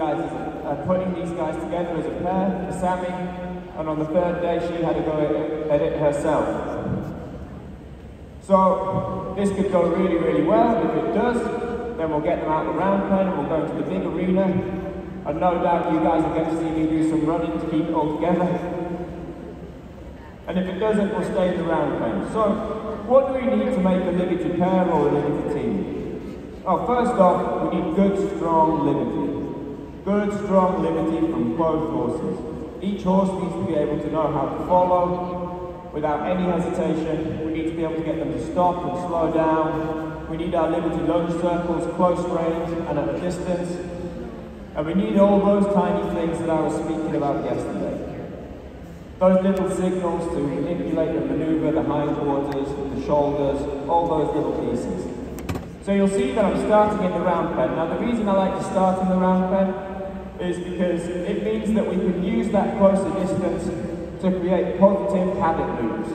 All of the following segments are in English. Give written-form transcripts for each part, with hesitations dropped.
guys, putting these guys together as a pair for Sammy, and on the third day she had to go at it herself. So this could go really, really well. If it does, then we'll get them out of the round pen and we'll go into the big arena. And no doubt you guys will get to see me do some running to keep it all together. And if it doesn't, we'll stay in the round pen. So, what do we need to make a limited pair or a limited team? Oh, first off, we need good, strong liberty. Good, strong liberty from both horses. Each horse needs to be able to know how to follow without any hesitation. We need to be able to get them to stop and slow down. We need our liberty lunge circles, close range and at a distance. And we need all those tiny things that I was speaking about yesterday. Those little signals to manipulate and maneuver the hindquarters, the shoulders, all those little pieces. So you'll see that I'm starting in the round pen. Now the reason I like to start in the round pen is because it means that we can use that closer distance to create positive habit loops.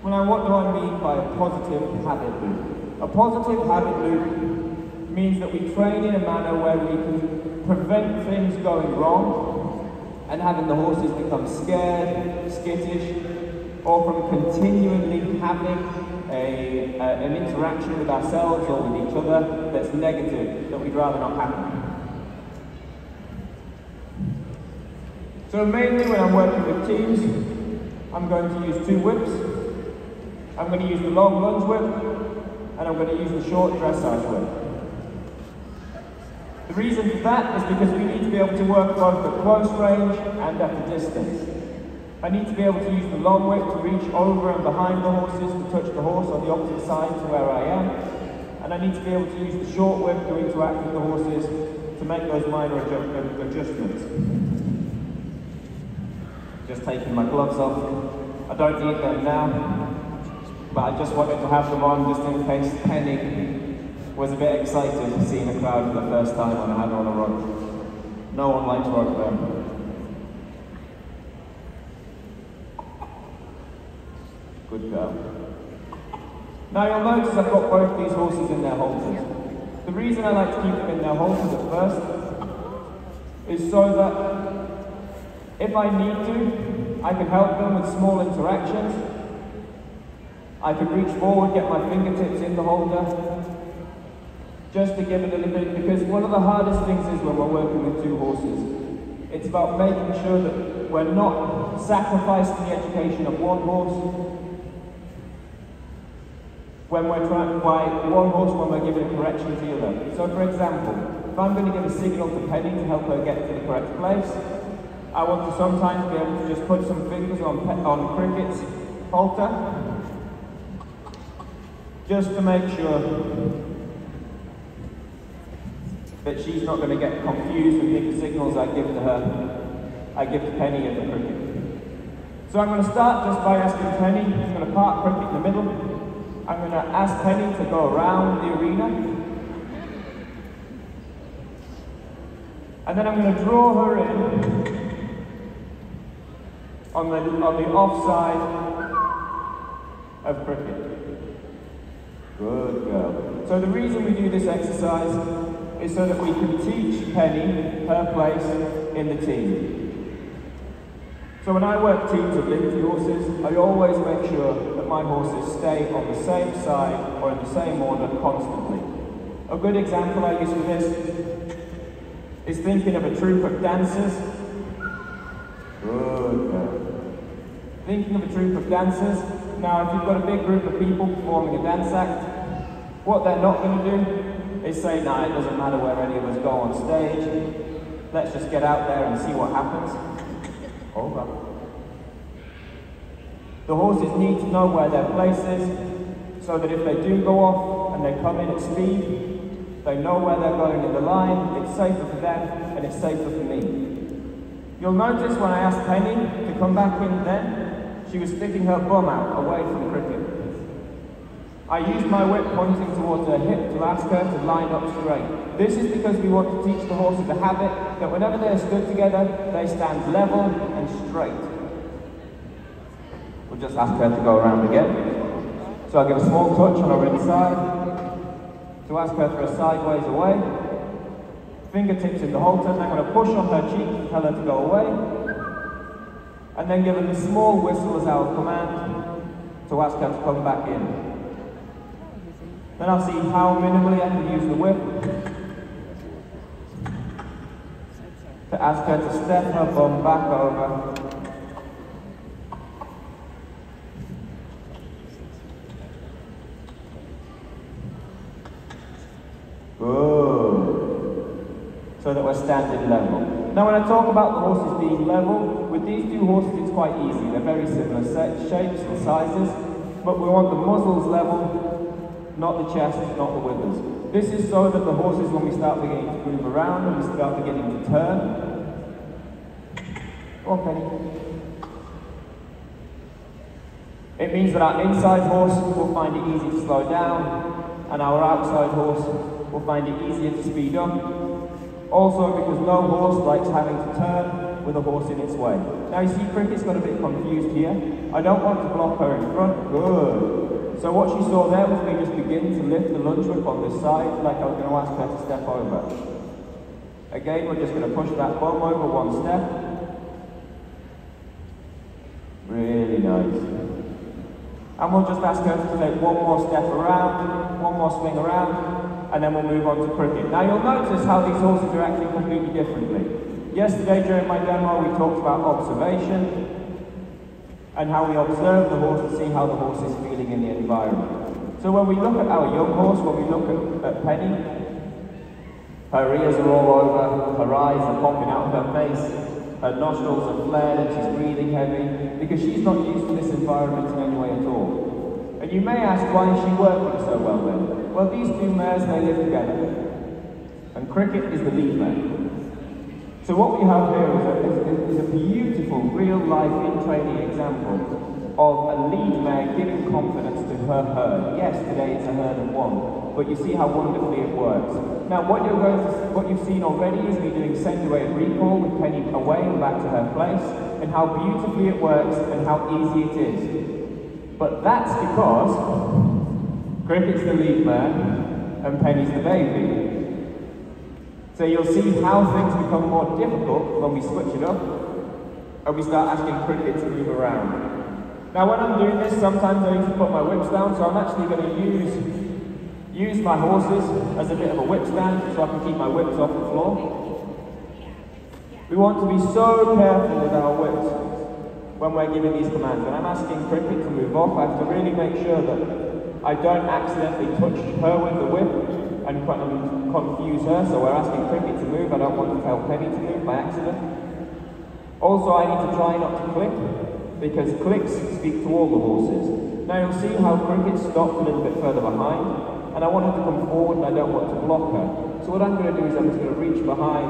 Well, now what do I mean by a positive habit loop? A positive habit loop means that we train in a manner where we can prevent things going wrong and having the horses become scared, skittish, or from continually having an interaction with ourselves or with each other that's negative, that we'd rather not happen. So mainly when I'm working with teams, I'm going to use two whips. I'm going to use the long lunge whip, and I'm going to use the short dressage whip. The reason for that is because we need to be able to work both at close range and at a distance. I need to be able to use the long whip to reach over and behind the horses to touch the horse on the opposite side to where I am. And I need to be able to use the short whip to interact with the horses to make those minor adjustments. Just taking my gloves off. I don't need them now, but I just wanted to have them on just in case Penny was a bit excited seeing a crowd for the first time when I had her on a rope. No one likes rope there. Good girl. Now you'll notice I've got both these horses in their halters. The reason I like to keep them in their halters at first is so that if I need to, I can help them with small interactions. I can reach forward, get my fingertips in the halter, just to give it a little bit, because one of the hardest things is when we're working with two horses, it's about making sure that we're not sacrificing the education of one horse when we're trying when we're giving a correction to the other. So for example, if I'm going to give a signal to Penny to help her get to the correct place, I want to sometimes be able to just put some fingers on Cricket's halter, just to make sure that she's not going to get confused with the signals I give to her, I give to Penny and the Cricket. So I'm going to start just by asking Penny, I'm going to park Cricket in the middle. I'm going to ask Penny to go around the arena. And then I'm going to draw her in on the offside of Cricket. Good girl. So the reason we do this exercise is so that we can teach Penny her place in the team. So when I work teams of liberty horses, I always make sure that my horses stay on the same side or in the same order constantly. A good example I use for this is thinking of a troupe of dancers. Good girl. Thinking of a troupe of dancers. Now if you've got a big group of people performing a dance act, what they're not going to do is say, nah, it doesn't matter where any of us go on stage. Let's just get out there and see what happens. Over. The horses need to know where their place is, so that if they do go off and they come in at speed, they know where they're going in the line, it's safer for them and it's safer for me. You'll notice when I asked Penny to come back in then, she was sticking her bum out away from Cricket. I used my whip pointing towards her hip to ask her to line up straight. This is because we want to teach the horses a habit that whenever they're stood together, they stand level and straight. We'll just ask her to go around again. So I'll give a small touch on her inside to ask her for a sideways away. fingertips in the halter, and I'm going to push on her cheek, tell her to go away, and then give her the small whistle as our command to ask her to come back in. Then I'll see how minimally I can use the whip to ask her to step her bum back over. Good. So that we're standing level. Now when I talk about the horses being level, with these two horses it's quite easy. They're very similar shapes and sizes, but we want the muzzles level, not the chest, not the withers. This is so that the horses, when we start beginning to move around and we start beginning to turn. Go on, Penny. It means that our inside horse will find it easy to slow down, and our outside horse will find it easier to speed up. Also because no horse likes having to turn with a horse in its way. Now you see Cricket's got a bit confused here. I don't want to block her in front. Good. So what she saw there was me just begin to lift the lunge whip on this side, like I was going to ask her to step over. Again, we're just going to push that bum over one step. Really nice. And we'll just ask her to take one more step around, one more swing around, and then we'll move on to Cricket. Now you'll notice how these horses are acting completely differently. Yesterday during my demo we talked about observation and how we observe the horse to see how the horse is feeling in the environment. So when we look at our young horse, when we look at Penny, her ears are all over, her eyes are popping out of her face, her nostrils are flared and she's breathing heavy because she's not used to this environment in any way at all. And you may ask, why is she working so well then? Well, these two mares, they live together. And Cricket is the lead mare. So what we have here is a beautiful, real-life, in-training example of a lead mare giving confidence to her herd. Yes, today it's a herd of one, but you see how wonderfully it works. Now, what you've seen already is me doing send away and recall with Penny away and back to her place, and how beautifully it works and how easy it is. But that's because Cricket's the lead mare and Penny's the baby. So you'll see how things become more difficult when we switch it up and we start asking Cricket to move around. Now when I'm doing this, sometimes I need to put my whips down, so I'm actually going to use my horses as a bit of a whip stand so I can keep my whips off the floor. We want to be so careful with our whips when we're giving these commands. When I'm asking Cricket to move off, I have to really make sure that I don't accidentally touch her with the whip and confuse her. So we're asking Cricket to move, I don't want to tell Penny to move by accident. Also, I need to try not to click, because clicks speak to all the horses. Now you'll see how Cricket stopped a little bit further behind, and I want her to come forward and I don't want to block her. So what I'm going to do is I'm just going to reach behind,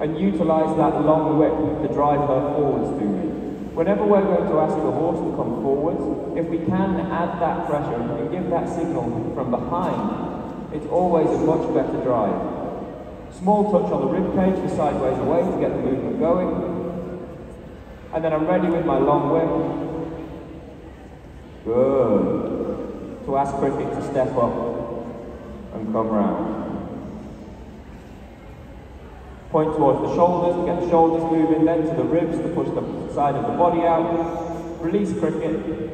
and utilise that long whip to drive her forwards to me. Whenever we're going to ask the horse to come forwards, if we can add that pressure and give that signal from behind, it's always a much better drive. Small touch on the rib cage for sideways away to get the movement going. And then I'm ready with my long whip. Good. To ask Cricket to step up and come round. Point towards the shoulders, to get the shoulders moving, then to the ribs to push the side of the body out. Release Cricket.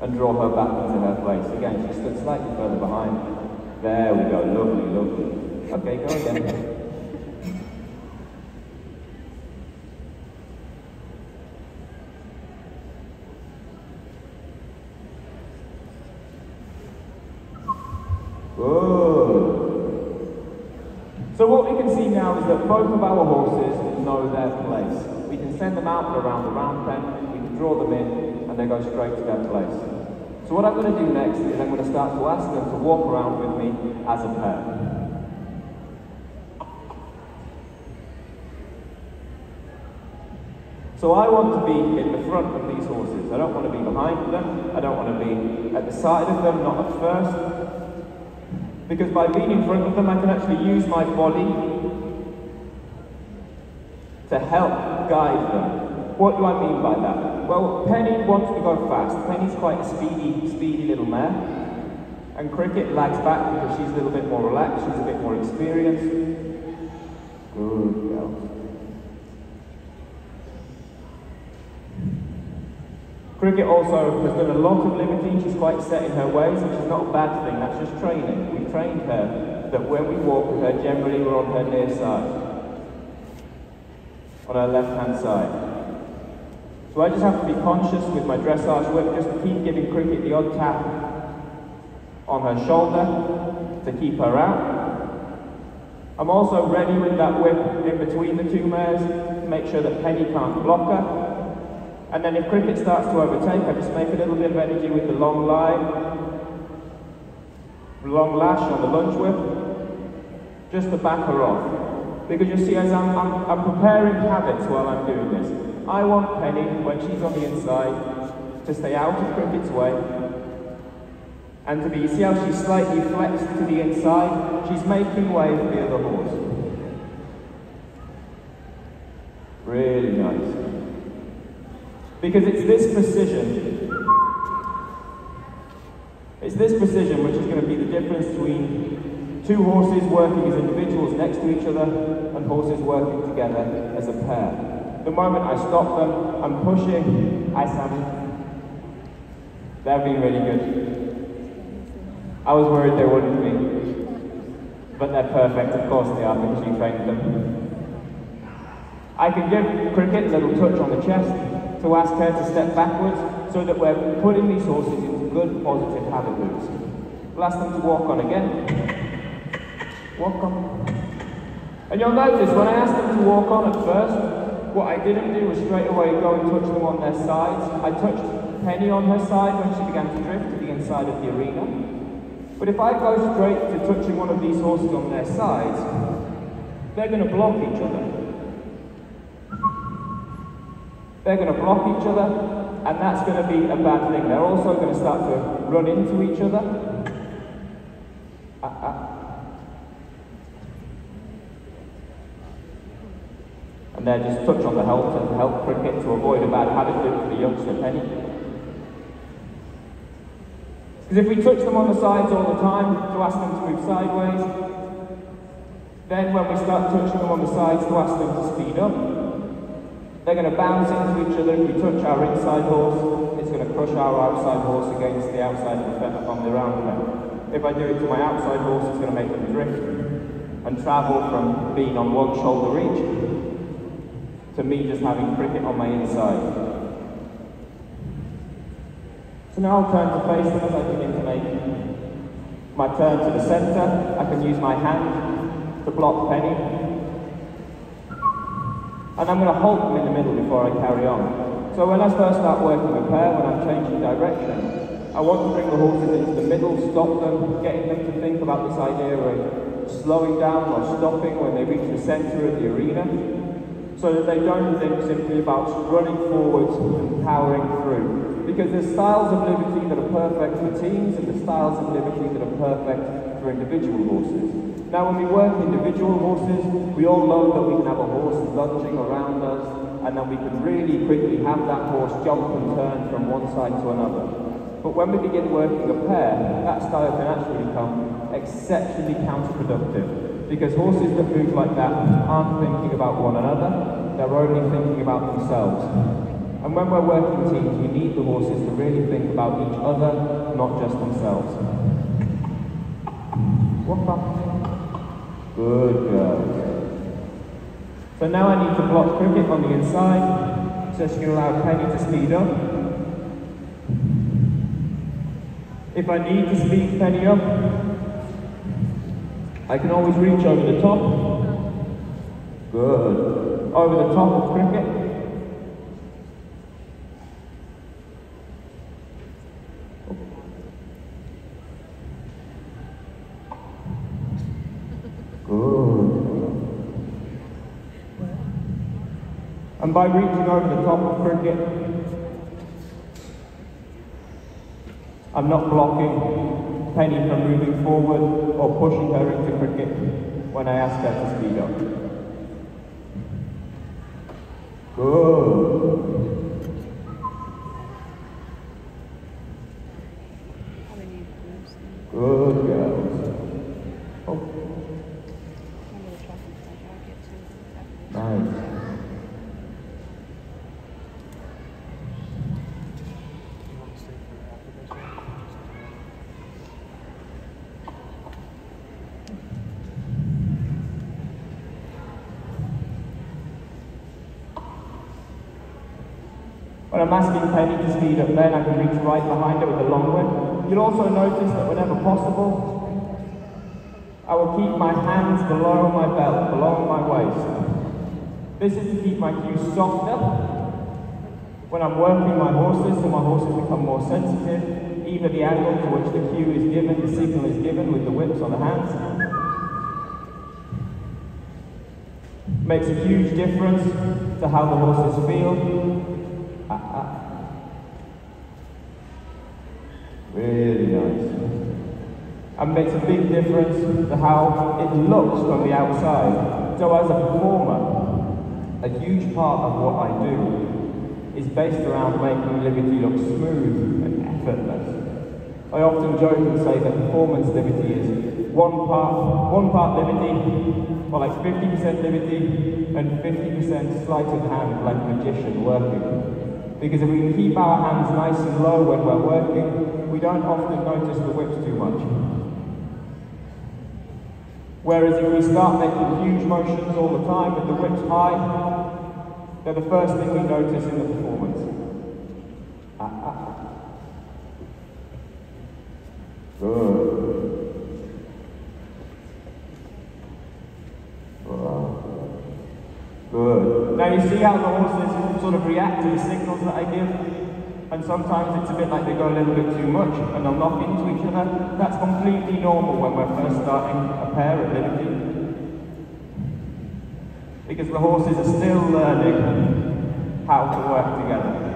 And draw her back into her place. Again, she stood slightly further behind. There we go, lovely, lovely. Okay, go again. Good. So what we can see now is that both of our horses know their place. We can send them out around the round pen, we can draw them in, and they go straight to their place. So what I'm going to do next is I'm going to start to ask them to walk around with me as a pair. So I want to be in the front of these horses. I don't want to be behind them. I don't want to be at the side of them, not at first. Because by being in front of them, I can actually use my body to help guide them. What do I mean by that? Well, Penny wants to go fast. Penny's quite a speedy little mare. And Cricket lags back because she's a little bit more relaxed, she's a bit more experienced. Good girl. Cricket also has done a lot of liberty. She's quite set in her ways, which is not a bad thing, that's just training. We've trained her that when we walk with her, generally we're on her near side, on her left-hand side. So I just have to be conscious with my dressage whip, just to keep giving Cricket the odd tap on her shoulder to keep her out. I'm also ready with that whip in between the two mares to make sure that Penny can't block her. And then if Cricket starts to overtake, I just make a little bit of energy with the long lash on the lunge whip, just to back her off. Because you see, as I'm preparing habits while I'm doing this. I want Penny, when she's on the inside, to stay out of Cricket's way, and to be, you see how she's slightly flexed to the inside? She's making way for the other horse. Really nice. Because it's this precision which is going to be the difference between two horses working as individuals next to each other and horses working together as a pair. The moment I stop them, I'm pushing, I stand. They've been really good. I was worried they wouldn't be, but they're perfect, of course they are, because you trained them. I can give Cricket a little touch on the chest to ask her to step backwards, so that we're putting these horses into good, positive habit loops. We'll ask them to walk on again. Walk on. And you'll notice, when I asked them to walk on at first, what I didn't do was straight away go and touch them on their sides. I touched Penny on her side when she began to drift to the inside of the arena. But if I go straight to touching one of these horses on their sides, they're going to block each other. They're going to block each other, and that's going to be a bad thing. They're also going to start to run into each other. And then just touch on the halter to help Cricket to avoid a bad habit loop for the youngster Penny. Because if we touch them on the sides all the time to ask them to move sideways, then when we start touching them on the sides to ask them to speed up, they're going to bounce into each other. If we touch our inside horse, it's going to crush our outside horse against the outside of the fence on the round pen. If I do it to my outside horse, it's going to make them drift and travel from being on one shoulder each to me just having Cricket on my inside. So now I'll turn to face them as I begin to make my turn to the centre. I can use my hand to block Penny. And I'm going to halt them in the middle before I carry on. So when I first start working a pair, when I'm changing direction, I want to bring the horses into the middle, stop them, getting them to think about this idea of slowing down or stopping when they reach the centre of the arena, so that they don't think simply about running forwards and powering through. Because there's styles of liberty that are perfect for teams and there's styles of liberty that are perfect for individual horses. Now when we work individual horses, we all know that we can have a horse lunging around us, and then we can really quickly have that horse jump and turn from one side to another. But when we begin working a pair, that style can actually become exceptionally counterproductive, because horses that move like that aren't thinking about one another, they're only thinking about themselves. And when we're working teams, we need the horses to really think about each other, not just themselves. Walk up. Good girl. So now I need to block Cricket on the inside, so she can allow Penny to speed up. If I need to speed Penny up, I can always reach over the top. Good. Over the top of Cricket. And by reaching over the top of Cricket, I'm not blocking Penny from moving forward or pushing her into Cricket when I ask her to speed up. Good. Good girls. Oh. Nice. When I'm asking Penny to speed up then, I can reach right behind her with the long whip. You'll also notice that whenever possible, I will keep my hands below my belt, below my waist. This is to keep my cues softer when I'm working my horses, so my horses become more sensitive, either the angle to which the cue is given, the signal is given with the whips on the hands. Makes a huge difference to how the horses feel. Really nice. And makes a big difference to how it looks from the outside. So as a performer, a huge part of what I do is based around making Liberty look smooth and effortless. I often joke and say that performance Liberty is one part Liberty, or like 50% Liberty and 50% sleight of hand, like a magician working. Because if we can keep our hands nice and low when we're working, we don't often notice the whips too much. Whereas if we start making huge motions all the time with the whips high, they're the first thing we notice in the performance. Good. Good. Now you see how the horses sort of react to the signals that I give? And sometimes it's a bit like they go a little bit too much and they'll knock into each other. That's completely normal when we're first starting a pair at Liberty. Because the horses are still learning how to work together.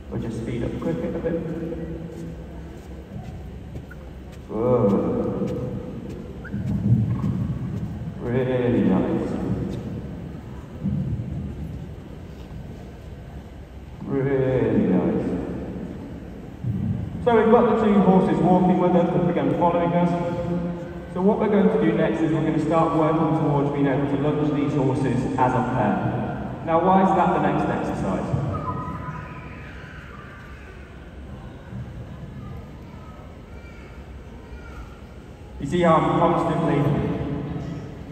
We'll just speed up cricket a bit. Good. Really nice. Really nice. So we've got the two horses walking with us and again following us. So what we're going to do next is we're going to start working towards being able to lunge these horses as a pair. Now why is that the next exercise? You see how I'm constantly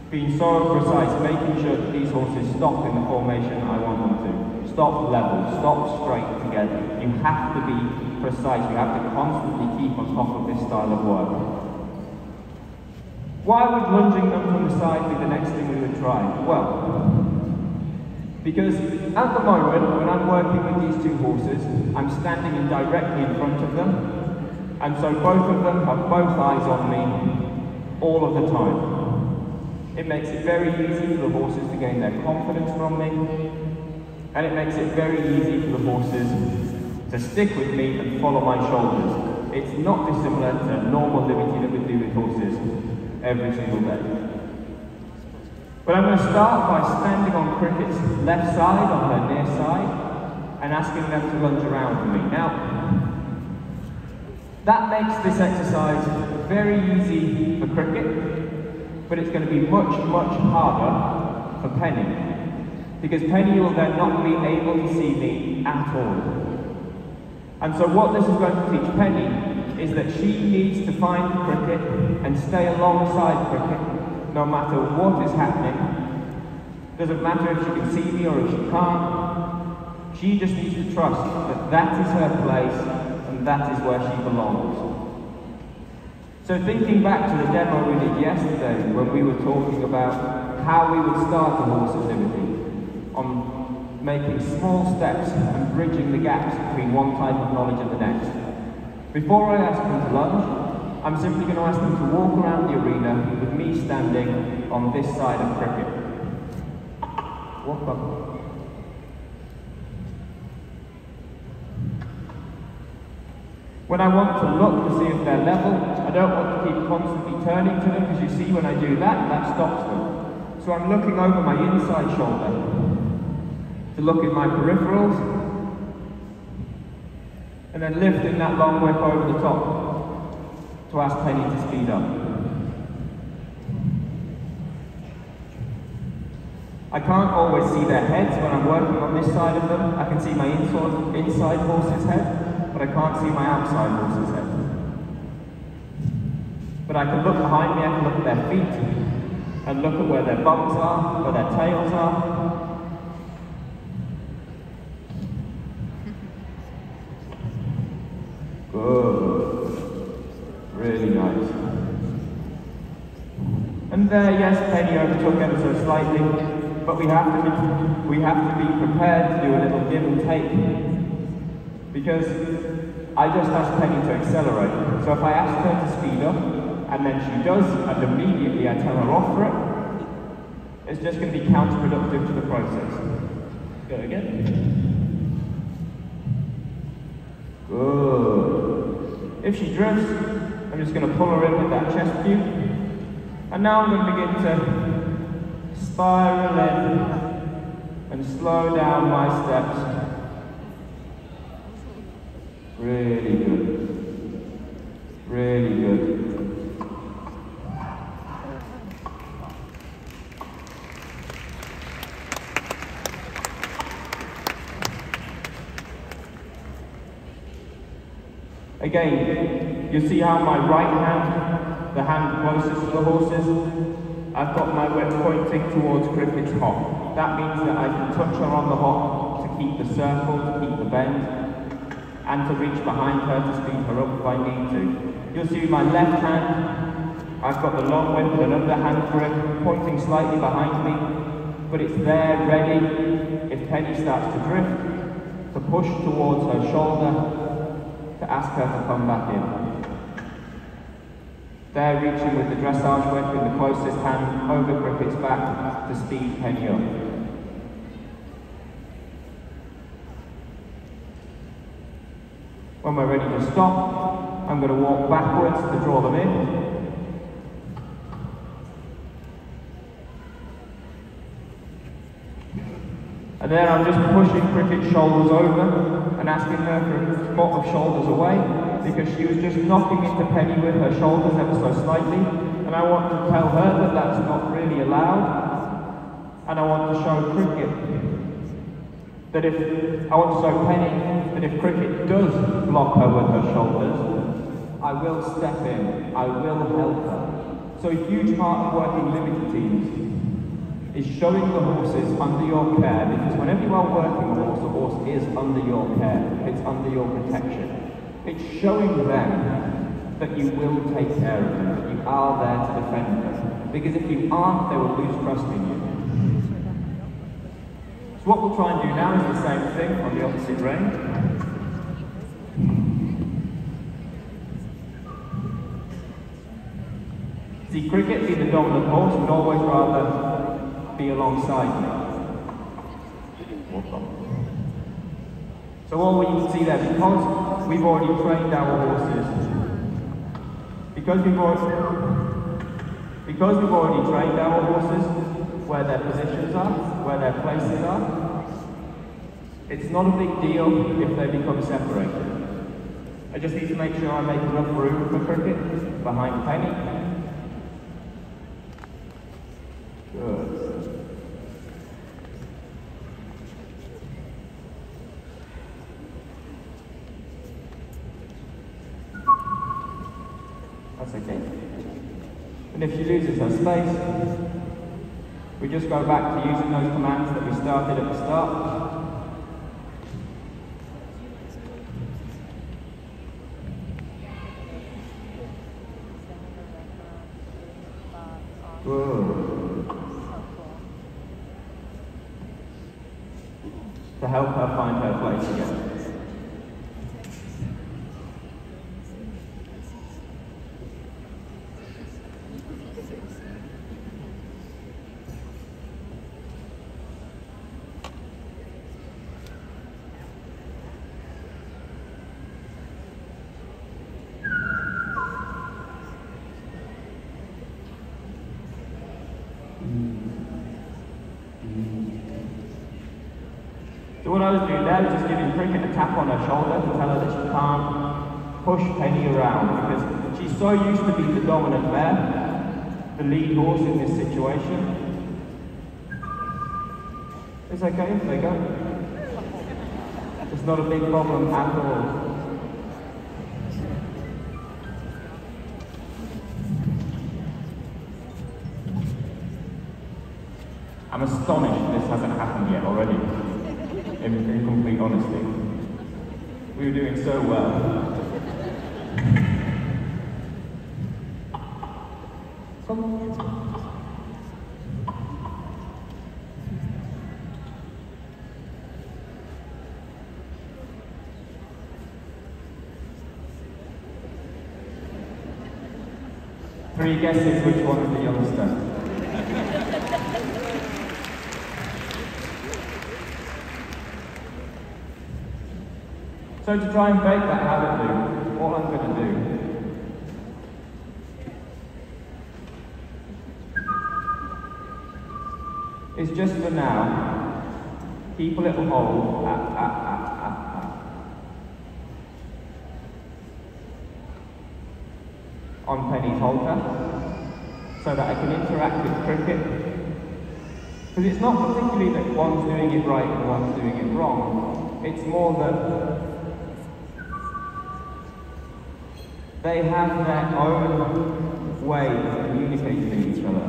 being so precise, making sure that these horses stop in the formation I want them to. Stop level, stop straight together. You have to be precise, you have to constantly keep on top of this style of work. Why would lunging them from the side be the next thing we would try? Well, because at the moment, when I'm working with these two horses, I'm standing directly in front of them. And so both of them have both eyes on me all of the time. It makes it very easy for the horses to gain their confidence from me, and it makes it very easy for the horses to stick with me and follow my shoulders. It's not dissimilar to normal Liberty that we do with horses every single day. But I'm going to start by standing on Cricket's left side, on her near side, and asking them to lunge around for me. Now, that makes this exercise very easy for Cricket, but it's going to be much, much harder for Penny. Because Penny will then not be able to see me at all. And so what this is going to teach Penny is that she needs to find Cricket and stay alongside Cricket no matter what is happening. Doesn't matter if she can see me or if she can't. She just needs to trust that that is her place and that is where she belongs. So thinking back to the demo we did yesterday when we were talking about how we would start a horse at Liberty, on making small steps and bridging the gaps between one type of knowledge and the next. Before I ask them to lunge, I'm simply going to ask them to walk around the arena with me standing on this side of Cricket. Walk up. When I want to look to see if they're level, I don't want to keep constantly turning to them, because you see when I do that, that stops them. So I'm looking over my inside shoulder to look at my peripherals, and then lifting that long whip over the top to ask Penny to speed up. I can't always see their heads when I'm working on this side of them. I can see my inside horse's head, but I can't see my outside horse's head. But I can look behind me, I can look at their feet, and look at where their bums are, where their tails are. Good. Really nice. And there, yes, Penny overtook ever so slightly. But we have to be prepared to do a little give and take, because I just asked Penny to accelerate. So if I ask her to speed up, and then she does, and immediately I tell her off for it, it's just going to be counterproductive to the process. Go again. Good. If she drifts, I'm just going to pull her in with that chest cue, and now I'm going to begin to spiral in and slow down my steps. Really good. Really good. Again, you see how my right hand, the hand closest to the horses, I've got my whip pointing towards Cricket's hop. That means that I can touch her on the hop to keep the circle, to keep the bend, and to reach behind her to speed her up if I need to. You'll see my left hand, I've got the long whip with an underhand grip pointing slightly behind me, but it's there ready if Penny starts to drift, to push towards her shoulder, to ask her to come back in. They're reaching with the dressage whip in the closest hand over Cricket's back to speed Penny up. When we're ready to stop, I'm going to walk backwards to draw them in. And then I'm just pushing Cricket's shoulders over and asking her for a spot of shoulders away, because she was just knocking into Penny with her shoulders ever so slightly, and I want to tell her that that's not really allowed, and I want to show Cricket that if Cricket does block her with her shoulders, I will step in, I will help her. So a huge part of working limited teams is showing the horses under your care, because whenever you are working a horse, the horse is under your care, it's under your protection. It's showing them that you will take care of them, that you are there to defend them. Because if you aren't, they will lose trust in you. So what we'll try and do now is the same thing on the opposite rein. See, Cricket, being the dominant horse, would always rather be alongside me. So all we can see there, because we've already trained our horses, because we've already trained our horses where their positions are, where their places are, it's not a big deal if they become separated. I just need to make sure I make enough room for Cricket behind Penny. Good. That's okay. And if she loses her space, we just go back to using those commands that we started at the start. Good. To help her find her place again. So what I was doing there was just giving Cricket a tap on her shoulder to tell her that she can't push Penny around because she's so used to being the dominant mare, the lead horse in this situation. It's okay if they go. It's not a big problem at all. I'm astonished this hasn't happened yet already, in complete honesty. We were doing so well. Three guesses which one is the youngster. So to try and break that habit loop, what I'm going to do is just for now, keep a little hold on Penny's halter, so that I can interact with Cricket. Because it's not particularly that one's doing it right and one's doing it wrong. It's more that they have their own way of communicating with each other,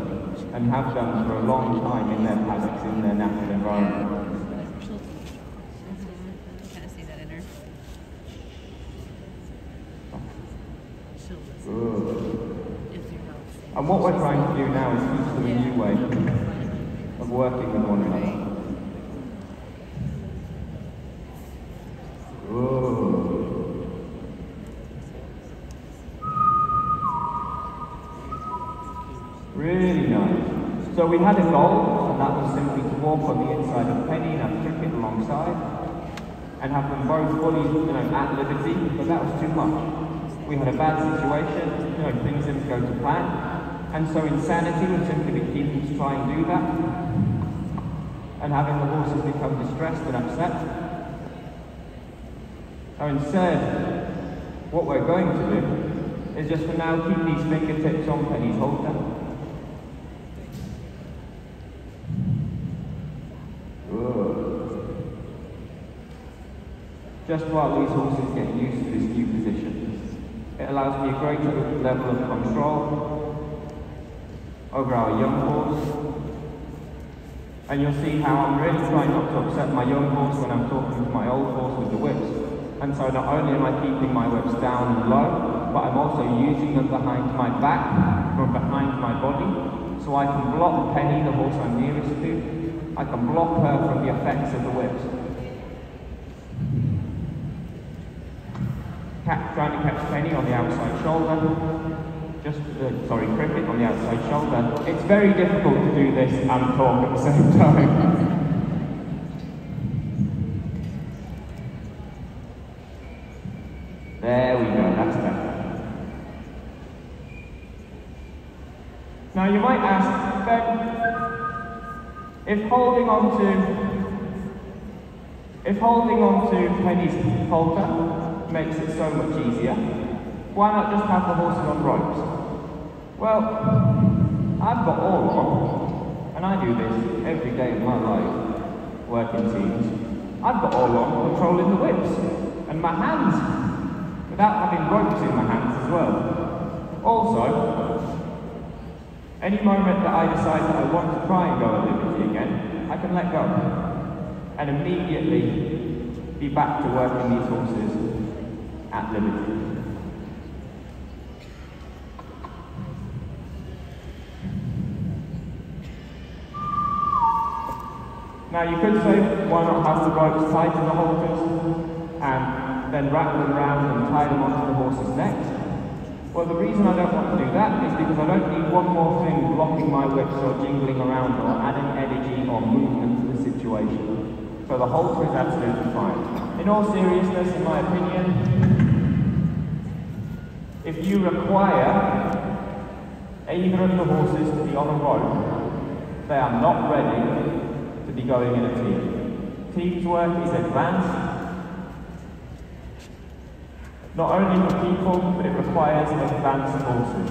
and have done for a long time in their paddocks, in their natural environment. Kind of see that in her. And what we're trying to do now is teach them a new way of working with one another. Really nice. So we had a goal, and that was simply to walk on the inside of Penny and have Cricket alongside, and have them both fully, at liberty, but that was too much. We had a bad situation, things didn't go to plan, and so insanity would simply be keeping to try and do that, and having the horses become distressed and upset. So instead, what we're going to do is just for now keep these fingertips on Penny's halter. Just while these horses get used to this new position. It allows me a greater level of control over our young horse. And you'll see how I'm really trying not to upset my young horse when I'm talking to my old horse with the whips. And so not only am I keeping my whips down and low, but I'm also using them behind my back, from behind my body, so I can block Penny, the horse I'm nearest to. I can block her from the effects of the whips. Trying to catch Penny on the outside shoulder, Cricket on the outside shoulder. It's very difficult to do this and talk at the same time. There we go, that's better. Now you might ask, Ben, if holding on to Penny's halter makes it so much easier, why not just have the horses on ropes? Well, I've got all on, and I do this every day of my life, working teams. I've got all on controlling the whips, and my hands, without having ropes in my hands as well. Also, any moment that I decide that I want to try and go at liberty again, I can let go, and immediately be back to working these horses at liberty. Now you could say, why not have the ropes tied to the halters and then wrap them around and tie them onto the horse's necks? Well, the reason I don't want to do that is because I don't need one more thing blocking my whips or jingling around or adding energy or movement to the situation. So the halter is absolutely fine. In all seriousness, in my opinion, if you require either of the horses to be on a rope, they are not ready to be going in a team. Teamwork is advanced, not only for people, but it requires advanced horses.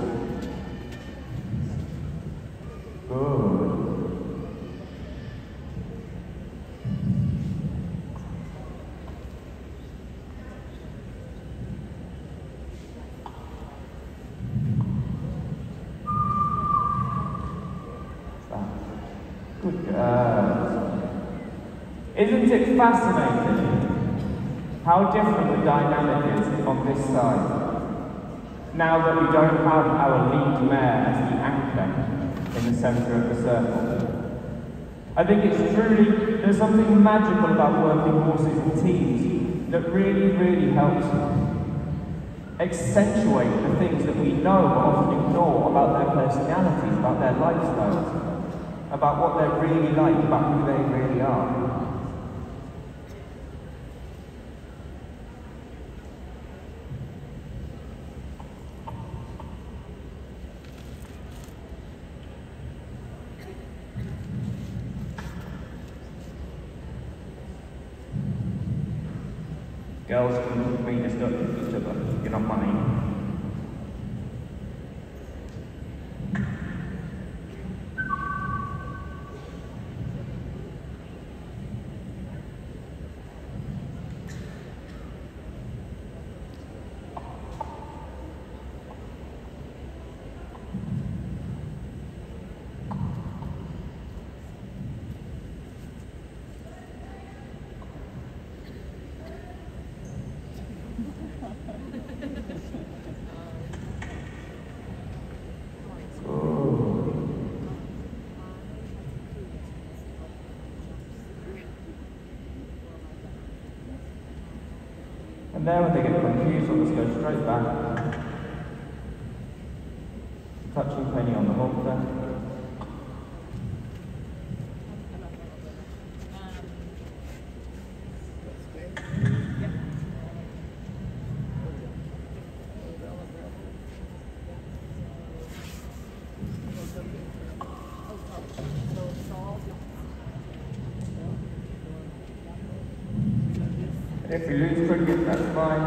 Good. Good girls. Isn't it fascinating how different the dynamic is on this side? Now that we don't have our lead mare as the anchor in the centre of the circle. I think it's truly, there's something magical about working horses in teams that really, really helps accentuate the things that we know but often ignore about their personalities, about their lifestyles, about what they're really like, about who they really are. Girls can beat us up with each other, you know what I mean? And there when they get confused, I'll just go straight back. Touching Penny on the halter. If we lose cricket, that's fine.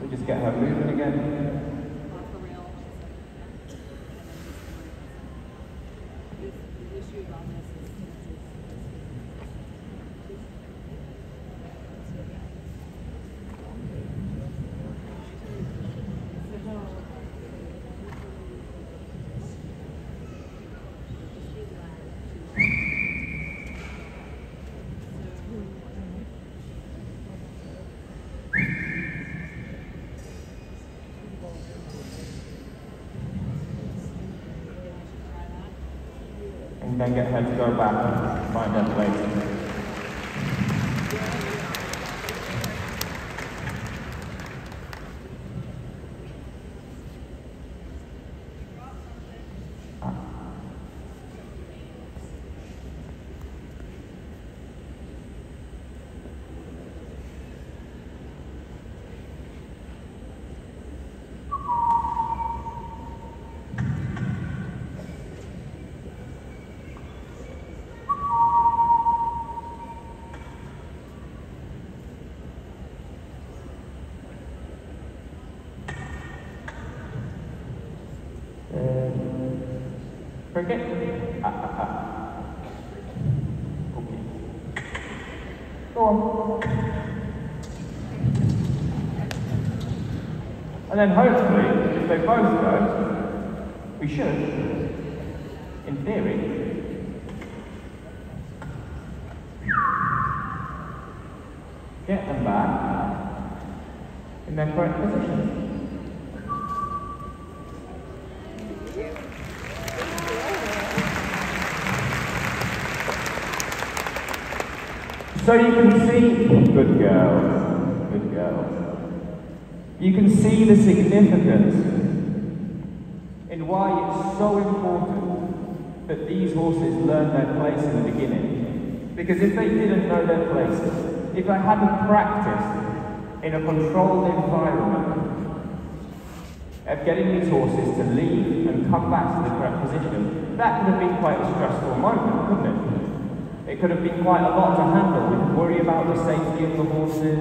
We just get her moving again. And then get her to go back and find her place. Cricket? Okay. Go on. And then hopefully, if they both go, we should, in theory, get them back in their correct position. So you can see, good girls, you can see the significance in why it's so important that these horses learn their place in the beginning. Because if they didn't know their places, if they hadn't practiced in a controlled environment of getting these horses to leave and come back to the correct position, that could have been quite a stressful moment, couldn't it? It could have been quite a lot to handle. We could worry about the safety of the horses,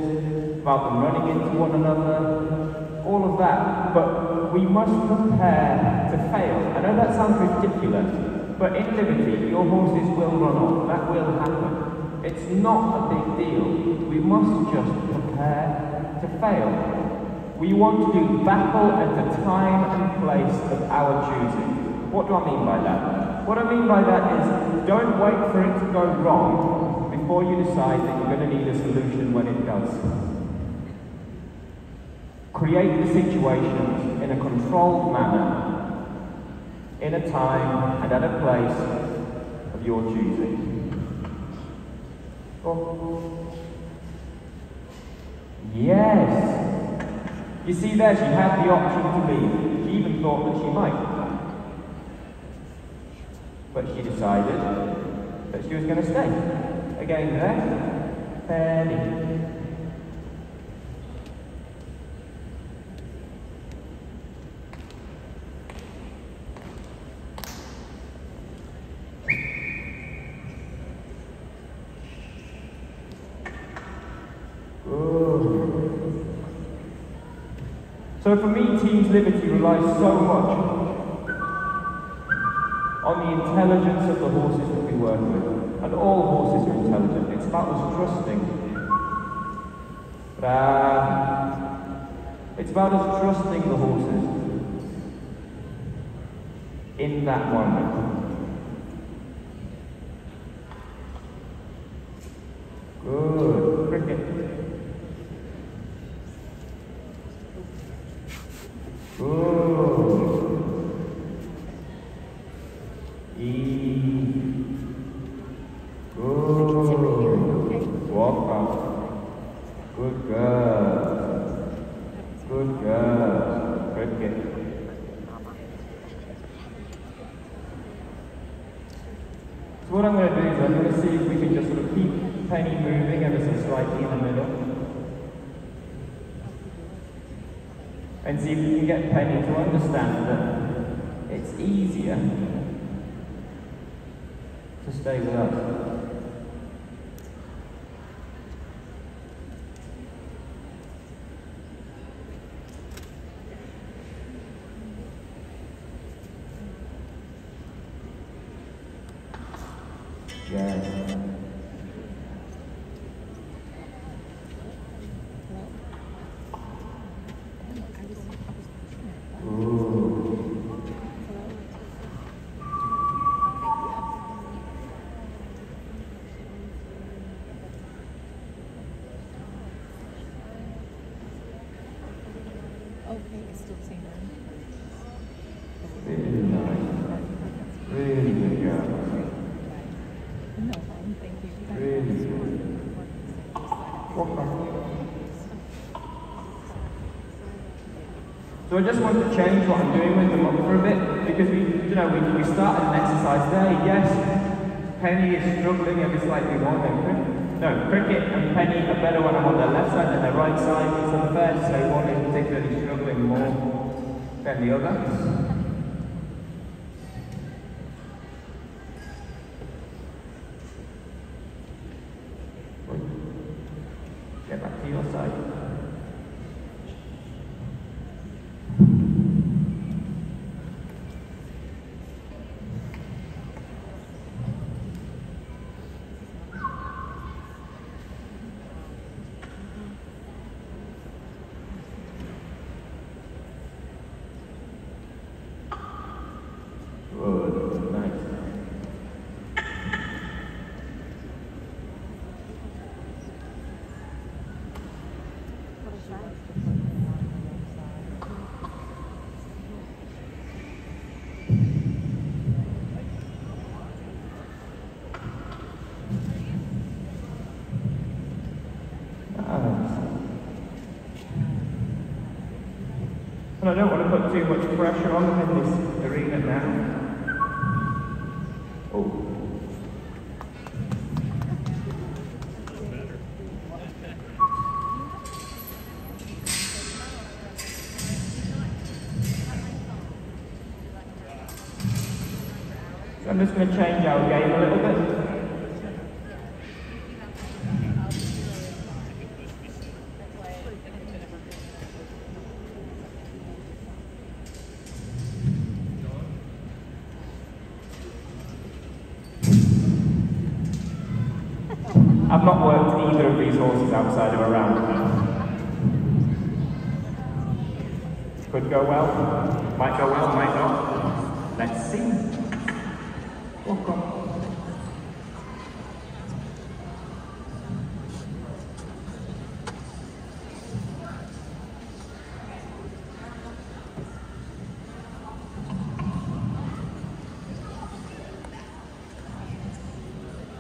about them running into one another, all of that. But we must prepare to fail. I know that sounds ridiculous, but in Liberty, your horses will run off. That will happen. It's not a big deal. We must just prepare to fail. We want to do battle at the time and place of our choosing. What do I mean by that? What I mean by that is, don't wait for it to go wrong before you decide that you're going to need a solution when it does. Create the situations in a controlled manner, in a time and at a place of your choosing. Oh. Yes! You see there, she had the option to leave. She even thought that she might. But she decided that she was going to stay. Again there, Penny. So for me, Teams Liberty relies so much on the intelligence of the horses that we work with. And all horses are intelligent. It's about us trusting. It's about us trusting the horses in that moment. Good. Cricket. Good. Good. Walk up. Good girl. Good girl. Cricket. So what I'm going to do is I'm going to see if we can just sort of keep Penny moving ever so slightly in the middle. And see if we can get Penny to understand that it's easier to stay with us. Yes. Okay, it's still saying Really nice. Really good girl. no problem, thank you. Really good. So I just want to change what I'm doing with them up for a bit, because we started an exercise day. Yes, Penny is struggling ever slightly more than Cricket and Penny are better when I'm on their left side than their right side. It's unfair to say one is particularly struggling more than the other. Get back to your side. Good, nice. And I don't want to put too much pressure on them in this arena now. Oh. So I'm just going to change our game a little bit. I've not worked either of these horses outside of a round now. Could go well, might go well, might not. Let's see. Walk on.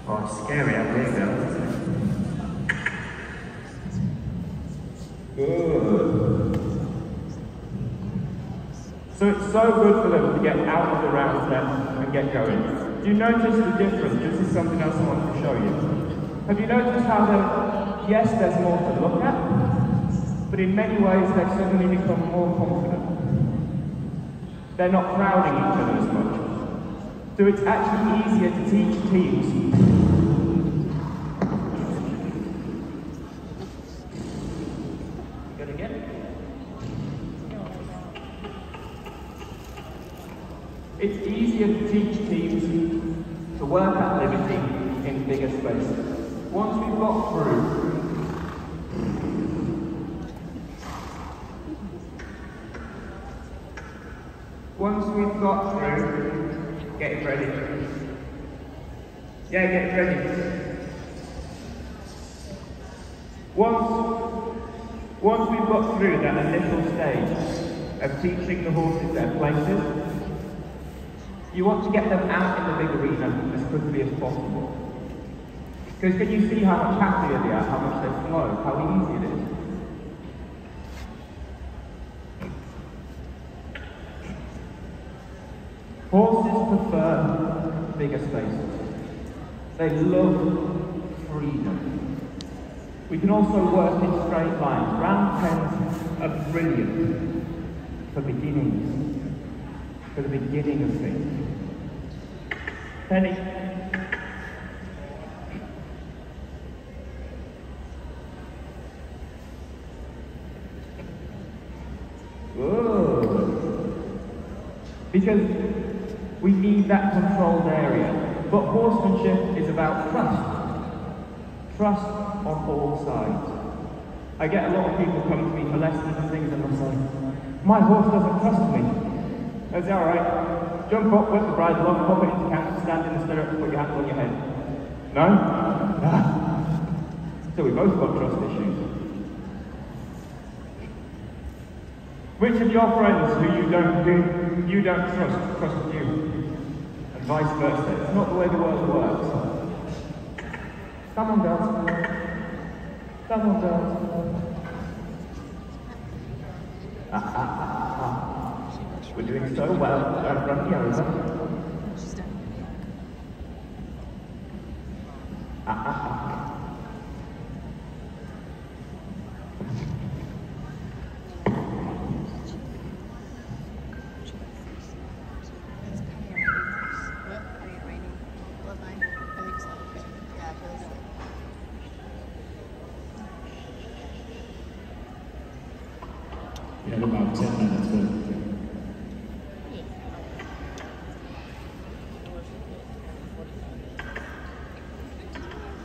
Oh, it's scary out there, isn't it? Good. So it's so good for them to get out of the round then and get going. Do you notice the difference? This is something else I want to show you. Have you noticed how yes, there's more to look at, but in many ways they've suddenly become more confident. They're not crowding each other as much. So it's actually easier to teach teams. Good again. It's easier to teach teams to work at liberty in bigger spaces. Once we've got through, get it ready. Yeah, get it ready. Once we've got through that initial stage of teaching the horses their places, you want to get them out in the big arena as quickly as possible. Because can you see how much happier they are, how much they flow, how easy it is? Horses prefer bigger spaces. They love freedom. We can also work in straight lines. Round pens are brilliant for beginnings, for the beginning of things. Penny. Good. Because we need that controlled area. But horsemanship is about trust. Trust on all sides. I get a lot of people come to me for lessons and things and they'll say, my horse doesn't trust me. I say, alright, jump up, put the bridle on, pop it into camp, stand in the stirrup, put your hand on your head. No? Ah. So we both got trust issues. Which of your friends who you don't trust you? And vice versa. It's not the way the world works. Come on, girls. Come on, girls. We're doing so well. Don't run me over. You have about 10 minutes, but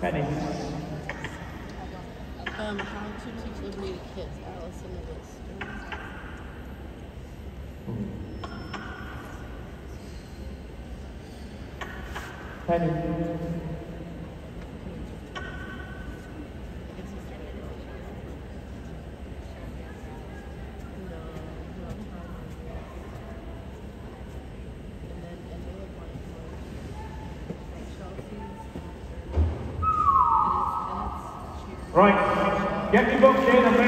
Penny. How to teach liberty to kids. I'll listen to this. Penny. Right, get me booked in.